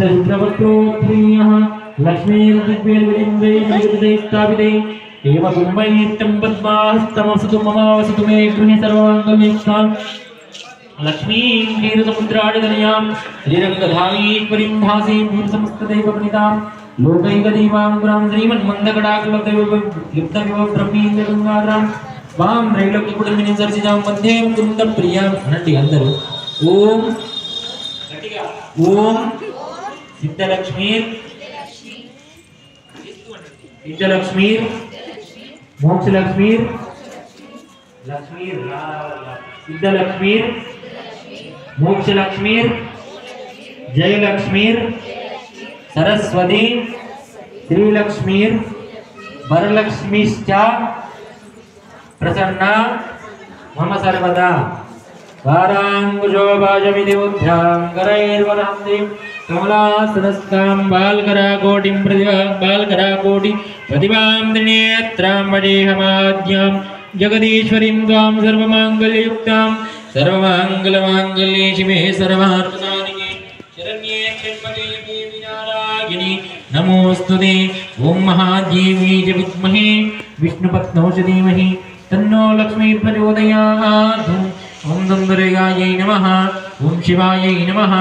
रुद्रवक्त्रोत्थ्रियः लक्ष्मीर्दिव्यैर्विलिन्द्रैर्निगदितैः स्थापिते एवं पद्मास्तमसतु मम वसतु मे गृहे सर्वमङ्गलयुक्तां लक्ष्मीं क्षीरसमुद्रादितनयां श्रीरङ्गधामीश्वरीं भासीं भूतसमस्तदैवप्रणीतां लोकैकदेवां पुरां श्रीमन्मन्दकटाक्षलब्धविभो ब्रह्मीन्द्रगङ्गाधरां वां त्रैलोक्यकुटुम्बिनीं सर्जितां वन्दे मुकुन्दप्रियां अनंడి అందరూ ఓం గట్టిగా ఓం सिद्धलक्ष्मी मोक्षलक्ष्मी लक्ष्मी सिद्धलक्ष्मी मोक्षलक्ष्मी जयलक्ष्मी सरस्वती श्रीलक्ष्मी वरलक्ष्मीश्च प्रसन्ना मम सर्वदा वारांकुशो भाजमिदेवोऽध्यां करैर्वरहन्तीं कमलासनस्कां बालकराकोटिं प्रतिभां त्रिनेत्रां वदेहमाद्यां जगदीश्वरीं त्वां सर्वमाङ्गल्ययुक्तां सर्वमाङ्गलमाङ्गल्ये शिवे सर्वार्थसाधिके शरण्ये त्र्यम्बके देवी नारायणी नमोऽस्तुते ॐ महादेवी च विद्महे विष्णुपत्न्यै च धीमहि तन्नो लक्ष्मी प्रचोदयात्। ओं दुर्गायै नमः। ओं शिवायै नमः।